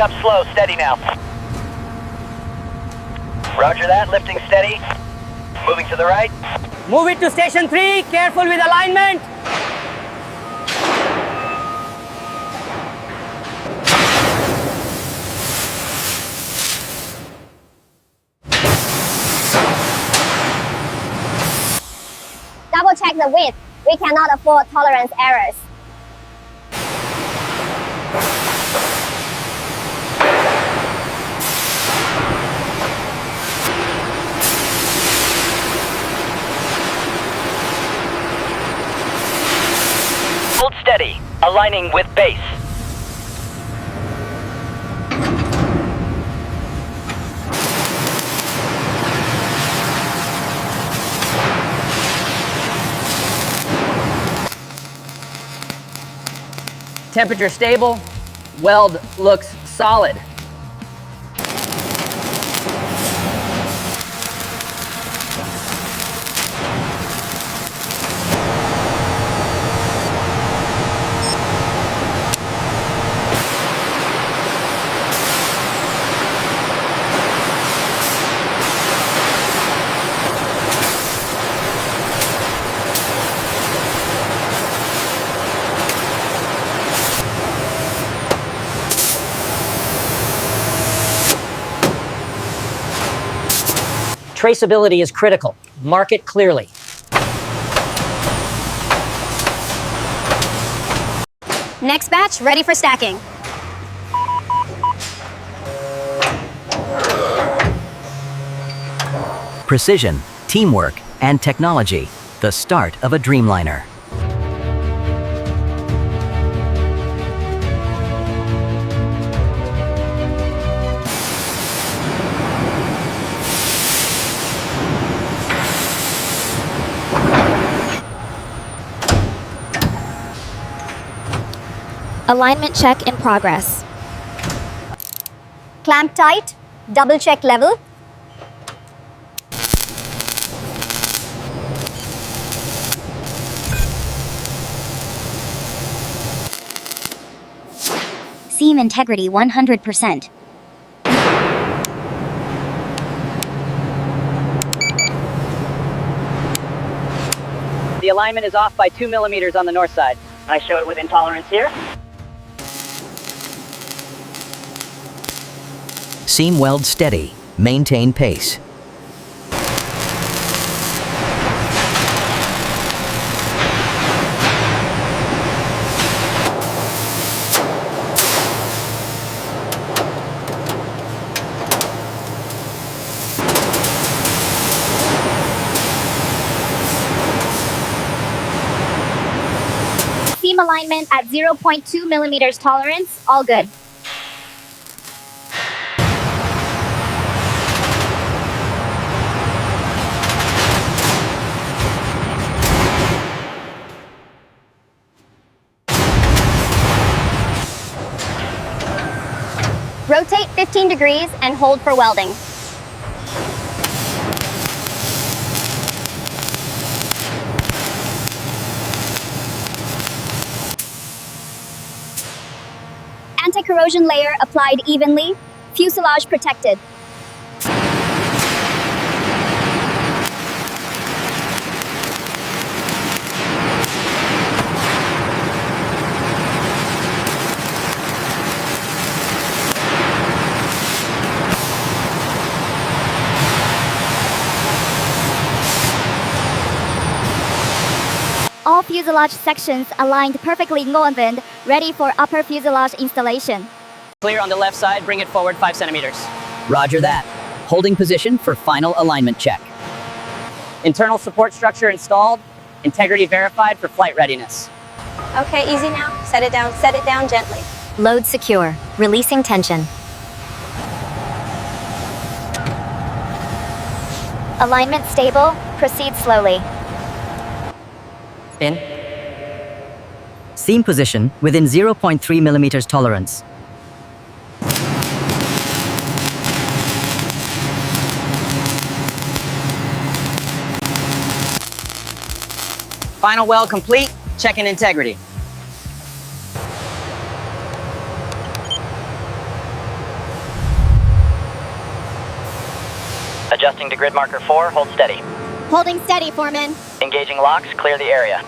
up slow, steady now. Roger that, lifting steady. Moving to the right. Move it to station 3, careful with alignment. Double check the width. We cannot afford tolerance errors. Hold steady, aligning with base. Temperature stable. Weld looks solid. Traceability is critical. Mark it clearly. Next batch, ready for stacking. Precision, teamwork, and technology. The start of a Dreamliner. Alignment check in progress. Clamp tight, double check level. Seam integrity 100%. The alignment is off by 2 millimeters on the north side. I show it within tolerance here. Seam weld steady. Maintain pace. Seam alignment at 0.2 millimeters tolerance, all good. Rotate 15 degrees and hold for welding. Anti-corrosion layer applied evenly, fuselage protected. All fuselage sections aligned perfectly northwind, ready for upper fuselage installation. Clear on the left side, bring it forward 5 centimeters. Roger that. Holding position for final alignment check. Internal support structure installed. Integrity verified for flight readiness. Okay, easy now. Set it down gently. Load secure, releasing tension. Alignment stable, proceed slowly. In. Seam position within 0.3 millimeters tolerance. Final weld complete. Checking integrity. grid marker 4, hold steady. Holding steady, Foreman. Engaging locks, clear the area.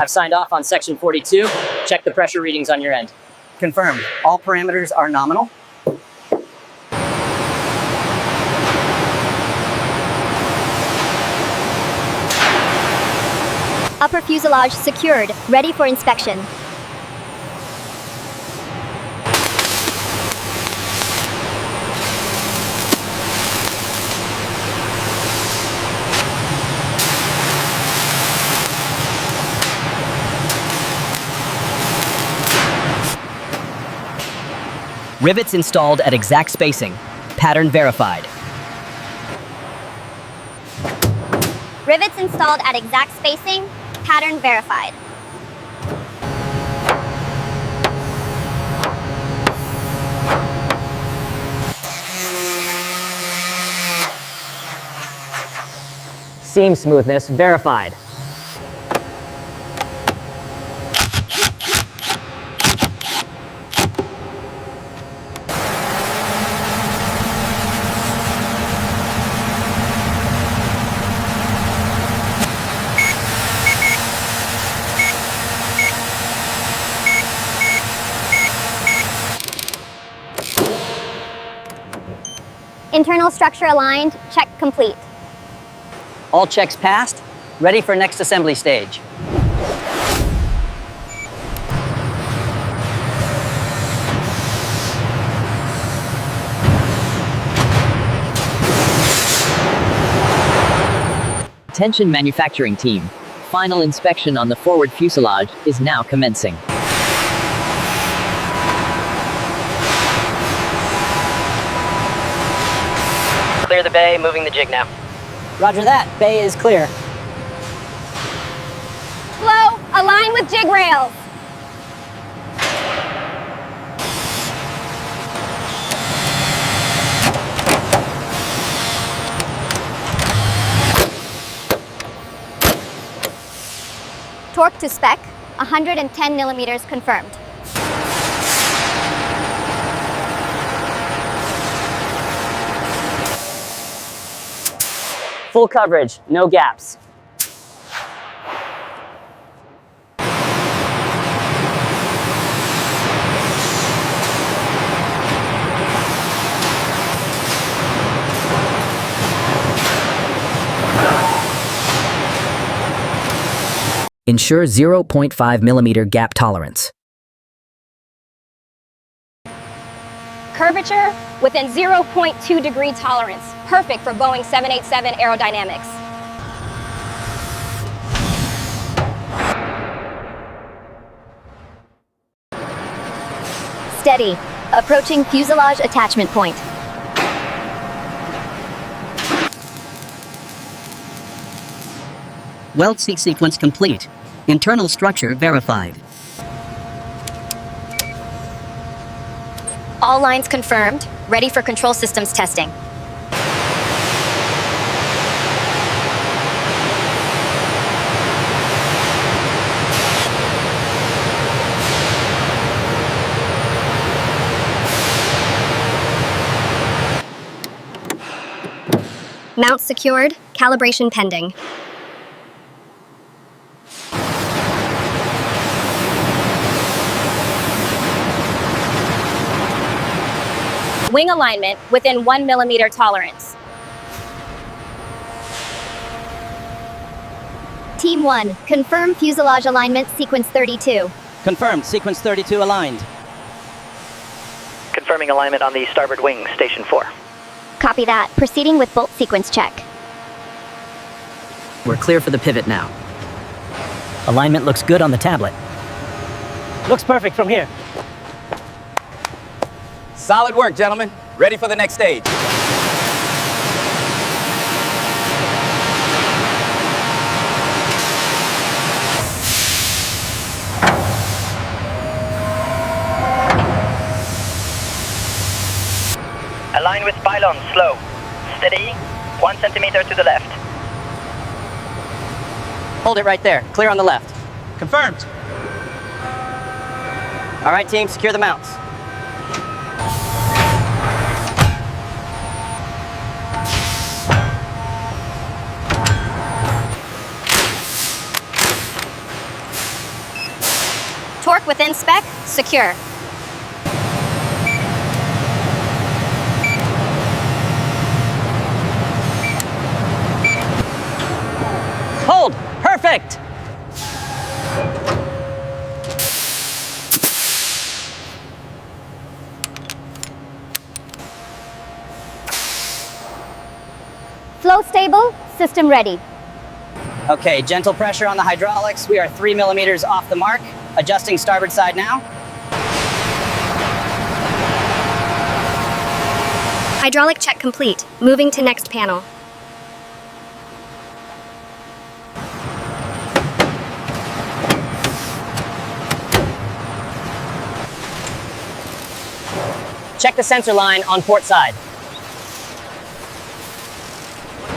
I've signed off on section 42. Check the pressure readings on your end. Confirmed. All parameters are nominal. Upper fuselage secured, ready for inspection. Rivets installed at exact spacing. Pattern verified. Rivets installed at exact spacing. Pattern verified. Seam smoothness verified. Internal structure aligned. Check complete. All checks passed. Ready for next assembly stage. Attention manufacturing team. Final inspection on the forward fuselage is now commencing. Clear the bay, moving the jig now. Roger that. Bay is clear. Flow, align with jig rails. Torque to spec, 110 millimeters confirmed. Full coverage, no gaps. Ensure 0.5 millimeter gap tolerance. Curvature within 0.2 degree tolerance. Perfect for Boeing 787 aerodynamics. Steady. Approaching fuselage attachment point. Weld sequence complete. Internal structure verified. All lines confirmed. Ready for control systems testing. Mount secured. Calibration pending. Wing alignment within 1 millimeter tolerance. Team 1, confirm fuselage alignment sequence 32. Confirmed. Sequence 32 aligned. Confirming alignment on the starboard wing, station 4. Copy that. Proceeding with bolt sequence check. We're clear for the pivot now. Alignment looks good on the tablet. Looks perfect from here. Solid work, gentlemen. Ready for the next stage. Align with pylon, slow. Steady, 1 centimeter to the left. Hold it right there. Clear on the left. Confirmed. All right, team, secure the mounts. Torque within spec, secure. Hold! Perfect! Flow stable, system ready. Okay, gentle pressure on the hydraulics. We are 3 millimeters off the mark. Adjusting starboard side now. Hydraulic check complete. Moving to next panel. Check the sensor line on port side.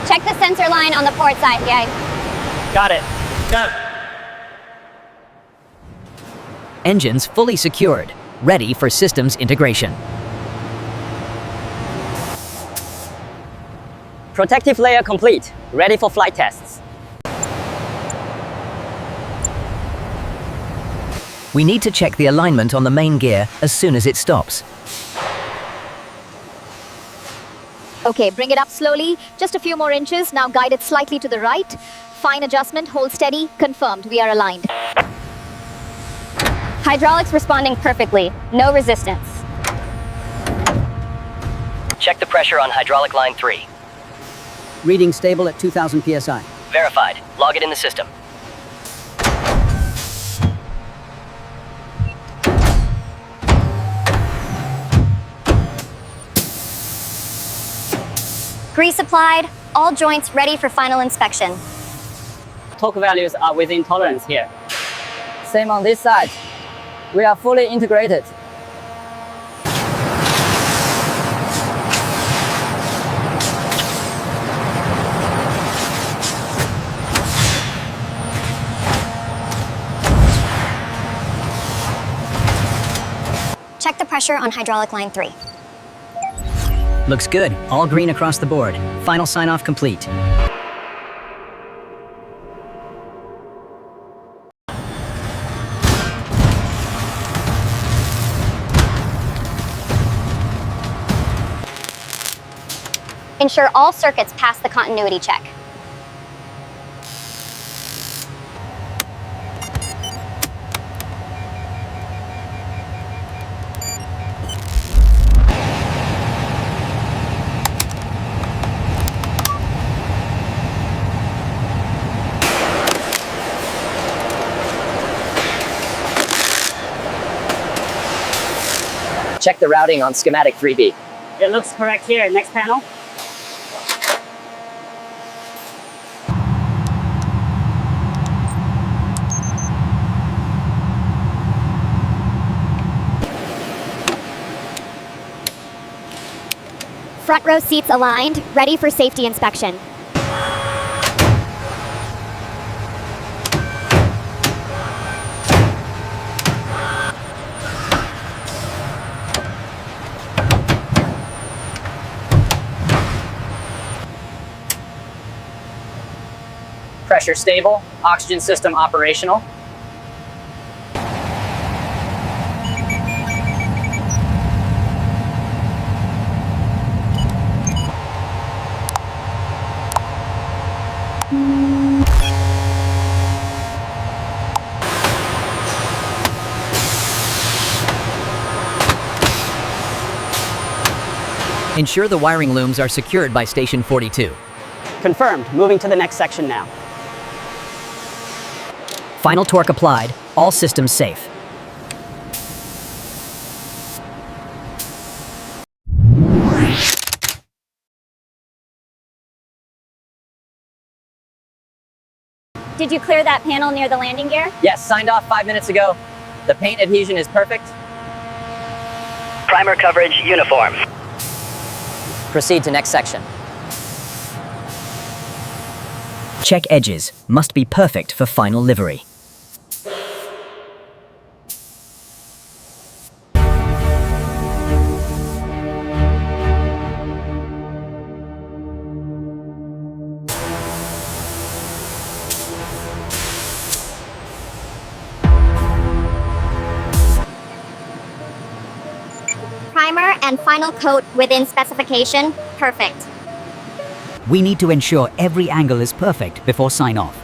Check the sensor line on the port side, guys. Got it. Go. Engines fully secured, ready for systems integration. Protective layer complete. Ready for flight tests. We need to check the alignment on the main gear as soon as it stops. Okay, bring it up slowly. Just a few more inches. Now guide it slightly to the right. Fine adjustment, hold steady. Confirmed, we are aligned. Hydraulics responding perfectly. No resistance. Check the pressure on hydraulic line 3. Reading stable at 2000 psi. Verified. Log it in the system. Grease applied. All joints ready for final inspection. Torque values are within tolerance here. Same on this side. We are fully integrated. Check the pressure on hydraulic line 3. Looks good. All green across the board. Final sign-off complete. Ensure all circuits pass the continuity check. Check the routing on schematic 3B. It looks correct here. Next panel. Front row seats aligned, ready for safety inspection. Pressure stable. Oxygen system operational. Ensure the wiring looms are secured by station 42. Confirmed. Moving to the next section now. Final torque applied. All systems safe. Did you clear that panel near the landing gear? Yes, signed off 5 minutes ago. The paint adhesion is perfect. Primer coverage uniform. Proceed to next section. Check edges. Must be perfect for final livery. and final coat within specification. Perfect. We need to ensure every angle is perfect before sign-off.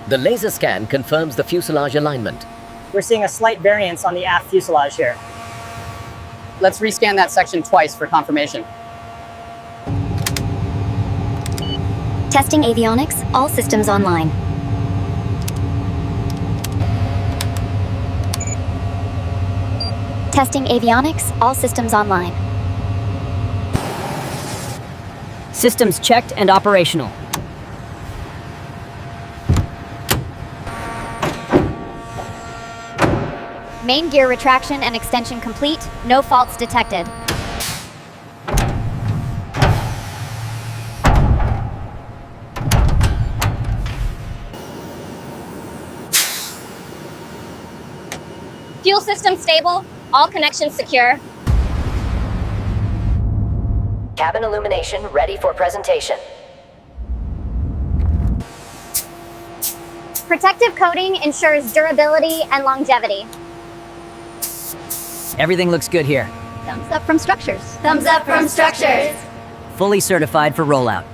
The laser scan confirms the fuselage alignment. We're seeing a slight variance on the aft fuselage here. Let's rescan that section twice for confirmation. Testing avionics, all systems online. Testing avionics, all systems online. Systems checked and operational. Main gear retraction and extension complete. No faults detected. Fuel system stable, all connections secure. Cabin illumination ready for presentation. Protective coating ensures durability and longevity. Everything looks good here. Thumbs up from structures. Thumbs up from structures. Fully certified for rollout.